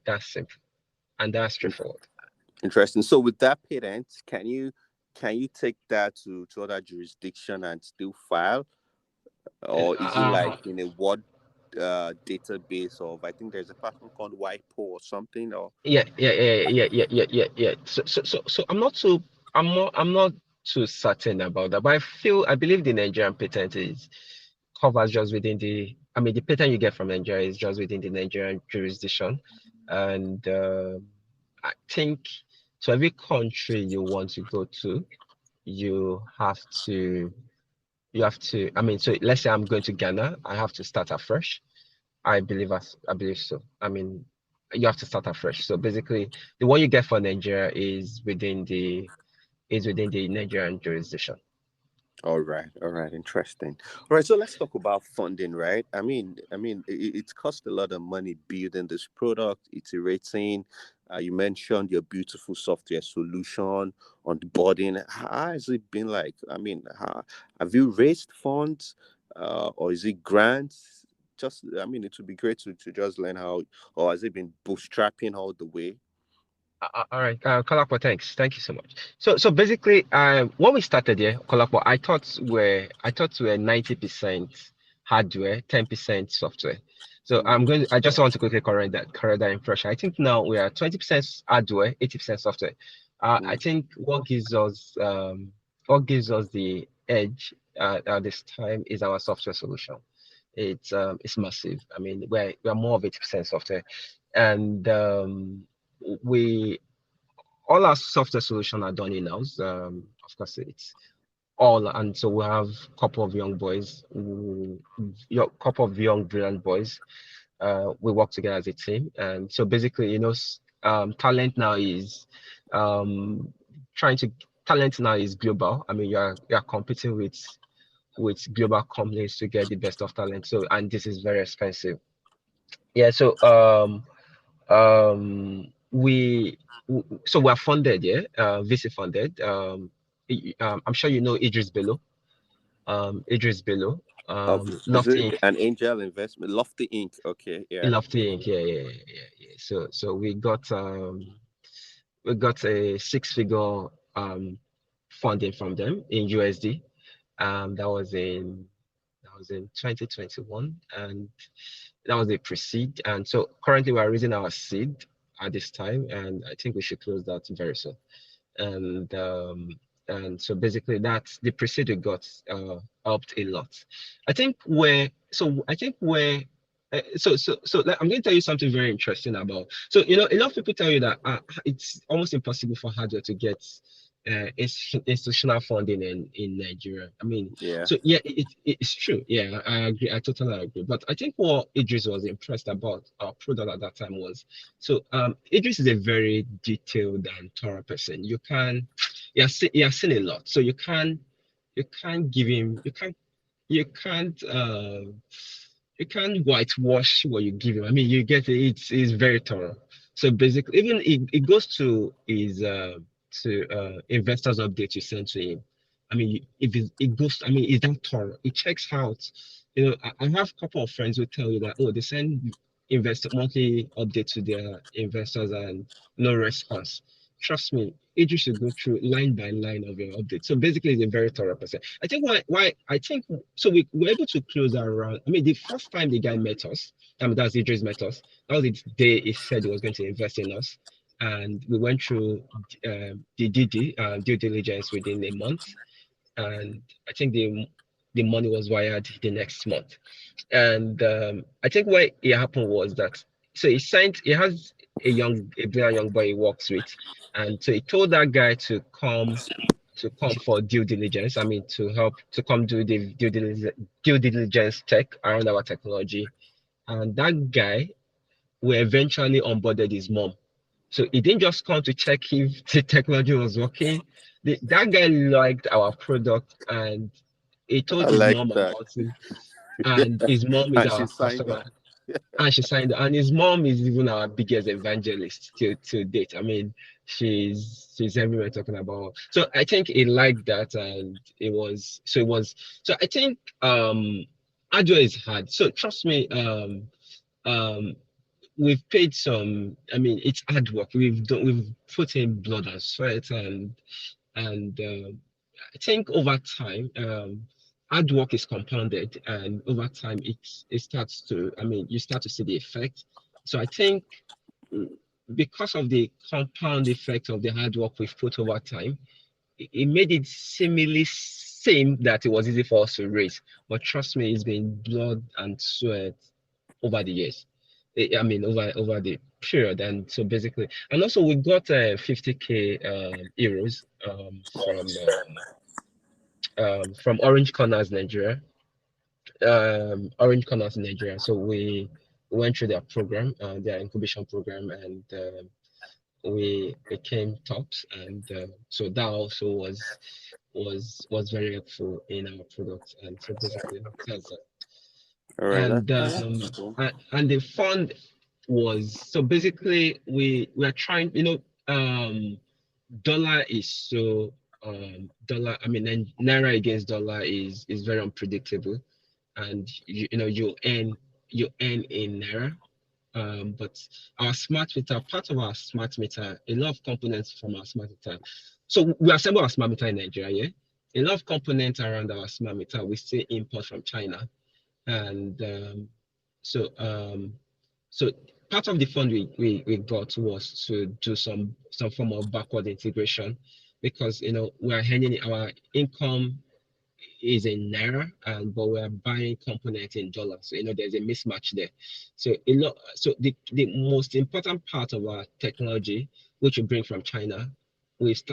B: That's simple and that's
A: In-
B: straightforward.
A: Interesting. So with that patent, can you take that to other jurisdiction and still file, or is it like
B: Uh,
A: in a Word database of, I think there's a platform called WIPO or something, or
B: yeah. So I'm not too certain about that, but I believe the Nigerian patent is covers just within I mean, the patent you get from Nigeria is just within the Nigerian jurisdiction, and I think to every country you want to go to, you have to I mean, so let's say I'm going to Ghana, I have to start afresh. I believe so. I mean, you have to start afresh. So basically, the one you get for Nigeria is within the Nigerian jurisdiction.
A: all right, interesting. All right, so let's talk about funding, right? I mean, it costs a lot of money building this product, iterating. You mentioned your beautiful software solution, onboarding. How has it been like? I mean, have you raised funds, or is it grants? Just, I mean, it would be great to just learn how, or has it been bootstrapping all the way?
B: All right, Kolapo, thanks. Thank you so much. So basically, when we started here, Kolapo, I thought we were 90% hardware, 10% software. So I just want to quickly correct that impression. I think now we are 20% hardware, 80% software. I
A: Mm.
B: think what gives us the edge at this time is our software solution. It's massive. I mean, we're more of 80% software, and we all our software solution are done in-house. Of course, it's all, and so we have a couple of young boys, couple of young brilliant boys. We work together as a team, and so basically, talent now is um, trying to talent now is global. I mean, you're competing with global companies to get the best of talent. So, and this is very expensive. Yeah. So, we so we're funded, yeah, VC funded. I'm sure you know Idris Bello. Idris Bello.
A: Is
B: Lofty
A: it
B: Inc.
A: an angel investment? Lofty Inc. Okay, yeah.
B: Lofty Inc. Yeah. So we got a six-figure funding from them in USD. That was in 2021, and that was a pre-seed. And so currently we're raising our seed at this time, and I think we should close that very soon. And so basically that's the procedure got helped a lot. I'm going to tell you something very interesting about. So a lot of people tell you that it's almost impossible for hardware to get institutional funding in Nigeria. I mean,
A: Yeah.
B: so yeah, it's true. Yeah, I agree. I totally agree. But I think what Idris was impressed about our product at that time was, so Idris is a very detailed and thorough person. He has seen a lot, so you can't give him you can't you can't whitewash what you give him. I mean, you get it. It's very thorough. So basically, even it goes to investors update you send to him. I mean, if it goes, I mean, it's that thorough. It checks out. I have a couple of friends who tell you that, oh, they send investor monthly update to their investors and no response. Trust me, Idris should go through line by line of your update. So basically, it's a very thorough person. I think why I think so we were able to close around. I mean, the first time the guy met us, I mean that's Idris met us. That was the day he said he was going to invest in us, and we went through the due diligence within a month, and I think the money was wired the next month. And I think what it happened was that so he has a brilliant young boy he works with, and so he told that guy to come for due diligence. I mean, to help to come do the due diligence check around our technology. And that guy we eventually onboarded his mom. So he didn't just come to check if the technology was working. That guy liked our product and he
A: I
B: told his
A: like
B: mom
A: that.
B: about it. And his mom is
A: And she
B: our
A: signed
B: customer.
A: on.
B: And she signed, and his mom is even our biggest evangelist to date. I mean, she's everywhere talking about. So I think he liked that, and so I think Adjo is hard. So trust me, um we've paid some. I mean, it's hard work. We've put in blood and sweat, and I think over time, hard work is compounded, and over time, it starts to. I mean, you start to see the effect. So I think mm, because of the compound effect of the hard work we've put over time, it made it seemingly seem that it was easy for us to raise. But trust me, it's been blood and sweat over the years. I mean, over the period, and so basically, and also we got 50K euros from Orange Corners Nigeria, Orange Corners Nigeria. So we went through their program, their incubation program, and we became tops, and so that also was very helpful in our product, and so basically that's that.
A: All right.
B: And
A: That's cool.
B: and the fund was so basically we are trying, dollar is so dollar, I mean, naira against dollar is very unpredictable, and you earn in naira. But our smart meter, part of our smart meter, a lot of components from our smart meter. So we assemble our smart meter in Nigeria, yeah. A lot of components around our smart meter we still import from China, and so so part of the fund we got was to do some form of backward integration, because we are handling our income is in naira, and but we are buying components in dollars. So there's a mismatch there. So the most important part of our technology, which we bring from China, we've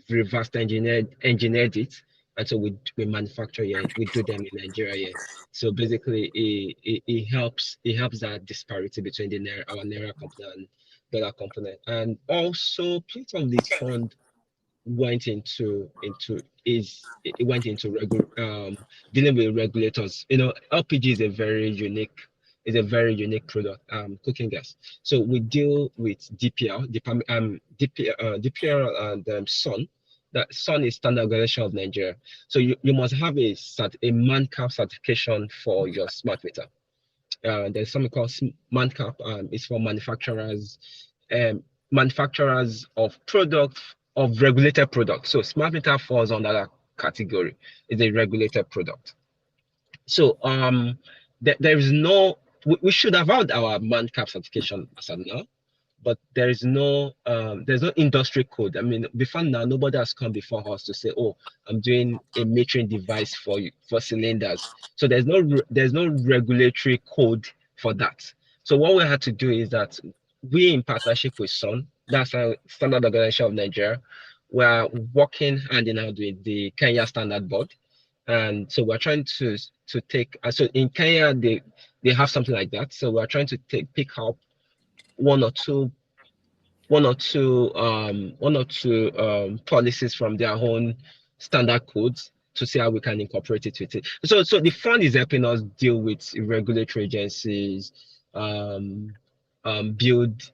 B: reversed engineered it, and so we manufacture here, we do them in Nigeria here. So basically, it helps that disparity between our naira component and dollar component, and also part of the fund went into is it went into dealing with regulators. LPG is a very unique product, cooking gas. So we deal with DPR, DPR and Sun. That Sun is Standard Organization of Nigeria. So you must have a MANCAP certification for your smart meter. There's something called MANCAP. It's for um, manufacturers of regulated products. So smart meter falls under that category. It's a regulated product. So there is no. We should have had our MANCAP certification as of now, but there's no industry code. I mean, before now, nobody has come before us to say, oh, I'm doing a metering device for you for cylinders. So there's no regulatory code for that. So what we had to do is that we, in partnership with Sun, that's our Standard Organization of Nigeria, we are working hand in hand with the Kenya Standard Board, and so we're trying to take. So in Kenya, they have something like that. So we're trying to pick up one or two policies from their own standard codes to see how we can incorporate it with it. So the fund is helping us deal with regulatory agencies, um, build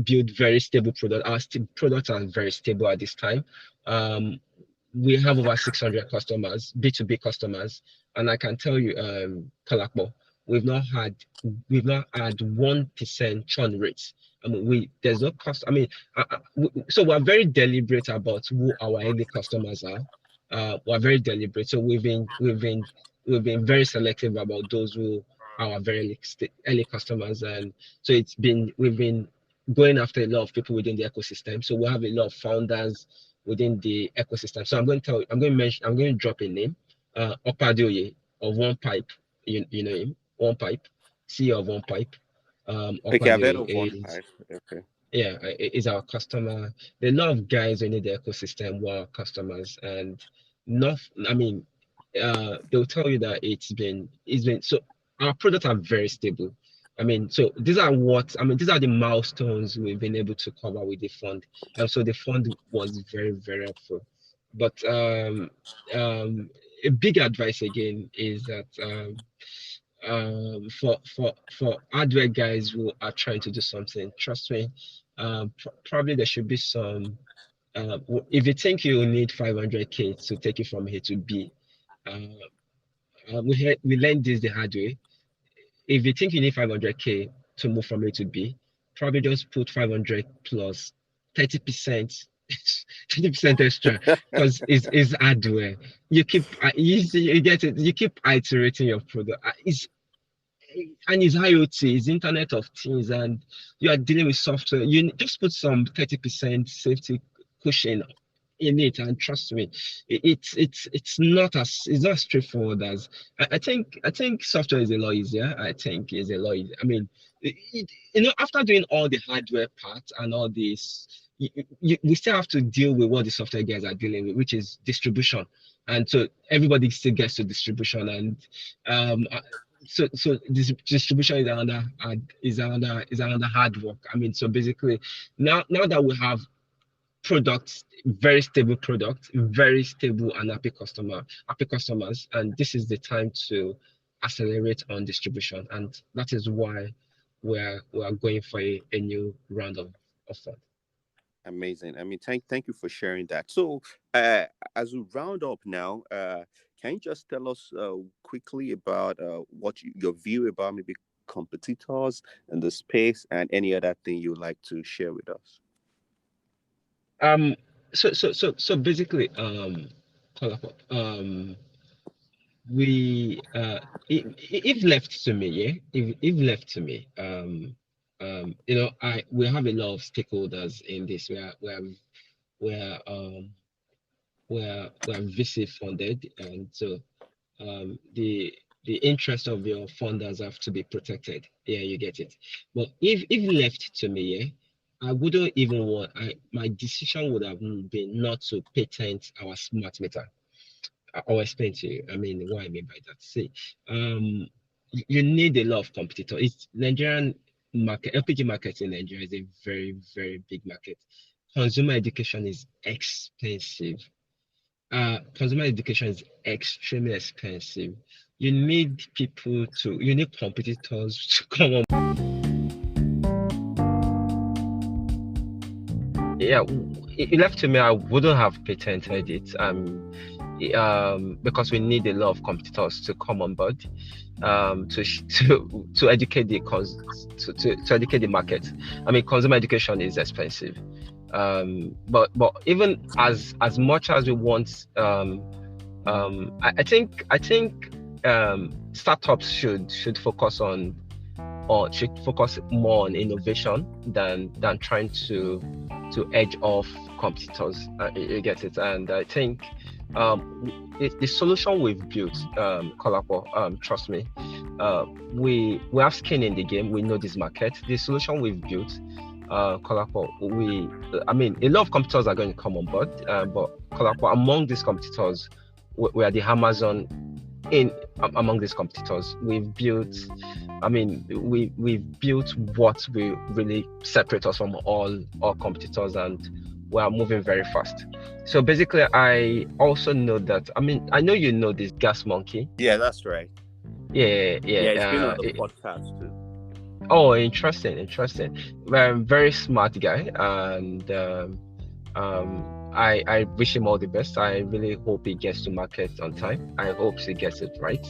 B: build very stable product. Our products are very stable at this time. Um, we have over 600 customers, B2B customers, and I can tell you, Kalakbo, we've not had we've not had 1% churn rates. I mean, there's no cost. I mean, so we're very deliberate about who our early customers are. We're very deliberate. So we've been very selective about those who are our very early customers, and so we've been going after a lot of people within the ecosystem. So we have a lot of founders within the ecosystem. So I'm going to drop a name, Opadoye of One Pipe. You know him, One Pipe, CEO of One Pipe.
A: Okay, I've heard
B: Opadoye
A: of one
B: is
A: pipe. Okay.
B: yeah, is our customer. There are a lot of guys in the ecosystem who are our customers, and not, I mean, they'll tell you that it's been so our products are very stable. I mean, so these are the milestones we've been able to cover with the fund. And so the fund was very, very helpful. But a big advice again is that for hardware guys who are trying to do something, trust me, probably there should be some. If you think you need 500K to take you from A to B, uh, we learned this the hard way. If you think you need 500K to move from A to B, probably just put 500 plus 30%, 30% extra, because it's hardware. You keep you see, you get it. You keep iterating your product. It's IoT, it's Internet of Things, and you are dealing with software. You just put some 30% safety cushion in it, and trust me, it's not straightforward as I think software is a lot easier. I think is a lot easier. I mean, after doing all the hardware part and all this, we still have to deal with what the software guys are dealing with, which is distribution. And so everybody still gets to distribution, and so this distribution is another hard work. I mean, so basically, now that we have products, very stable products, very stable and happy customers, and this is the time to accelerate on distribution, and that is why we're going for a new round of fund.
A: Amazing. I mean, thank you for sharing that. So, uh, as we round up now, can you just tell us quickly about your view about maybe competitors in the space and any other thing you'd like to share with us?
B: Um, so basically, Kolapop, we if left to me, yeah, if left to me, I we have a lot of stakeholders in this. We're um we're VC funded, and so the interest of your funders have to be protected. Yeah, you get it. But if left to me, yeah, I wouldn't even want. My decision would have been not to patent our smart meter. I'll explain to you. I mean, what I mean by that. See, you need a lot of competitors. It's Nigerian market, LPG market in Nigeria is a very, very big market. Consumer education is expensive. Consumer education is extremely expensive. You need competitors to come on. Yeah, it left to me, I wouldn't have patented it. Because we need a lot of competitors to come on board, to educate to educate the market. I mean, consumer education is expensive. But even as much as we want, I think startups should focus should focus more on innovation than trying to edge off competitors. You get it, and I think the solution we've built, Kolapo, trust me, we have skin in the game. We know this market. The solution we've built, Kolapo, I mean, a lot of competitors are going to come on board, but Kolapo, among these competitors, we are the Amazon in among these competitors. We've built what will really separate us from all competitors, and we are moving very fast. So basically, I also know that, I mean, I know you know this Gas Monkey.
A: Yeah, that's right.
B: Yeah, yeah.
A: Yeah, it's been on the podcast too.
B: Oh, interesting. Very smart guy, and I wish him all the best. I really hope he gets to market on time. I hope he gets it right.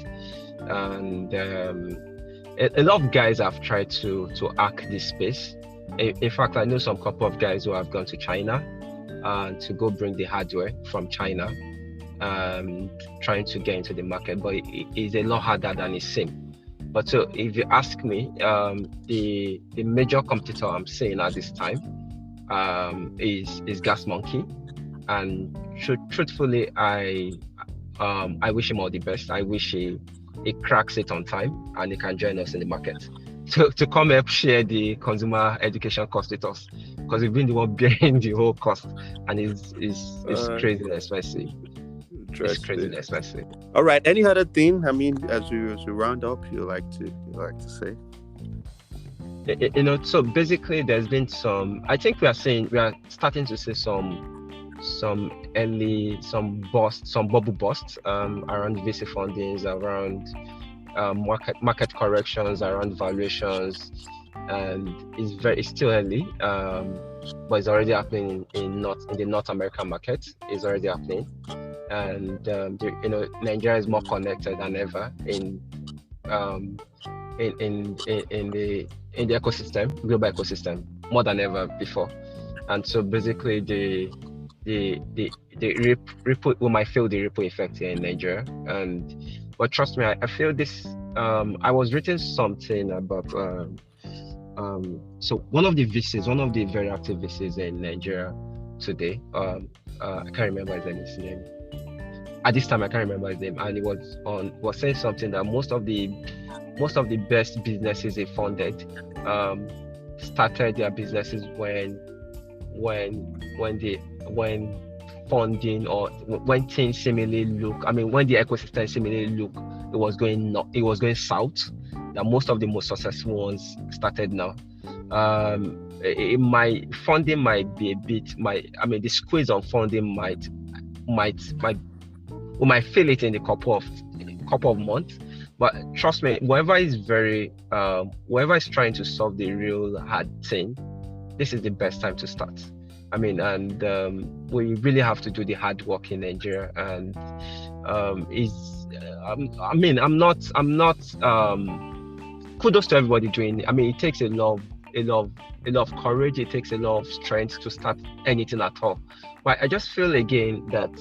B: And a lot of guys have tried to hack this space. In fact, I know some couple of guys who have gone to China to go bring the hardware from China, trying to get into the market, but it's a lot harder than it seems. But so if you ask me, the major competitor I'm seeing at this time is Gas Monkey, and truthfully, I wish him all the best. I wish he cracks it on time and he can join us in the market to come help share the consumer education cost with us, because we've been the one bearing the whole cost, and it's crazy expensive. It's crazy
A: Interesting.
B: expensive.
A: All right. Any other thing? I mean, as we round up, you like to say?
B: So basically there's been some, I think we are starting to see some early, some bubble busts around VC fundings, around market corrections, around valuations, and it's still early, but it's already happening in the North American market. It's already happening, and Nigeria is more connected than ever um, in the ecosystem, global ecosystem, more than ever before. And so basically the ripple, we might feel the ripple effect here in Nigeria. But trust me, I feel this. I was reading something about so one of the very active VCs in Nigeria today. I can't remember his name. At this time, I can't remember his name, and he was saying something that most of the best businesses they funded started their businesses when funding, or when things seemingly look, I mean, when the ecosystem seemingly look, it was going south. That most of the most successful ones started now. Funding might be a bit, the squeeze on funding we might feel it in a couple of months. But trust me, whoever is trying to solve the real hard thing, this is the best time to start. I mean, and we really have to do the hard work in Nigeria. And I'm not. Kudos to everybody doing it. I mean, it takes a lot of courage. It takes a lot of strength to start anything at all. But I just feel again that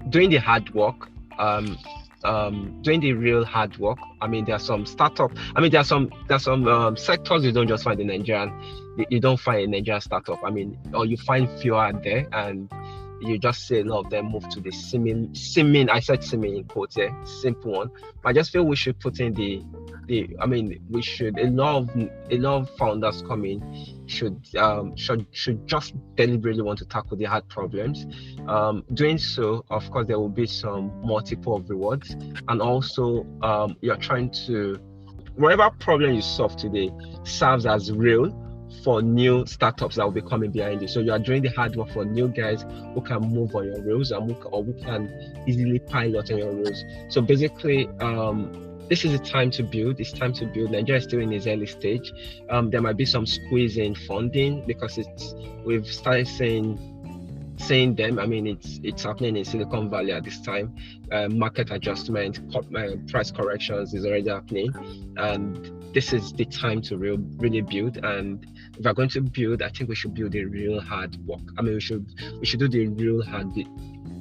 B: doing the hard work, doing the real hard work. I mean, there are some startup. I mean, there are some sectors you don't just find in Nigerian. You don't find a Nigerian startup. I mean, or you find fewer there, and you just see a lot of them move to the seeming. I said seeming in quotes here, simple one. But I just feel we should put in we should, a lot of founders coming should just deliberately want to tackle the hard problems. Doing so, of course, there will be some multiple of rewards, and also you're trying to, whatever problem you solve today serves as real for new startups that will be coming behind you. So you are doing the hard work for new guys who can move on your rails, and who can easily pilot on your rails. So basically, this is the time to build. It's time to build. Nigeria is still in its early stage. There might be some squeeze in funding, because we've started saying them. I mean, it's happening in Silicon Valley at this time. Market adjustment, price corrections is already happening, and this is the time to really build. And if we're going to build, I think we should build a real hard work. I mean, we should do the real hard.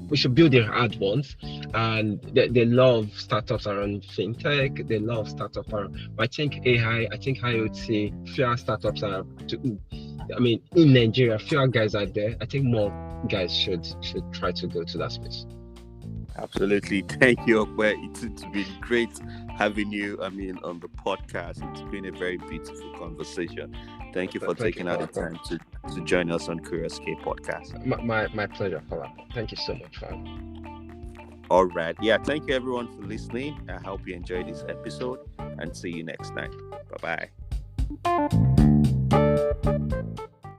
B: We should build the hard ones, and they love startups around fintech. They love startups around. I think AI. I think IoT. Fewer startups are. I mean, in Nigeria, fewer guys are there. I think more guys should try to go to that space.
A: Absolutely. Thank you, Okwe. It's been great having you, on the podcast. It's been a very beautiful conversation. Thank you for taking out the time to join us on Curious K podcast.
B: My pleasure, Paula. Thank you so much, fam.
A: All right. Yeah, thank you everyone for listening. I hope you enjoyed this episode, and see you next time. Bye-bye.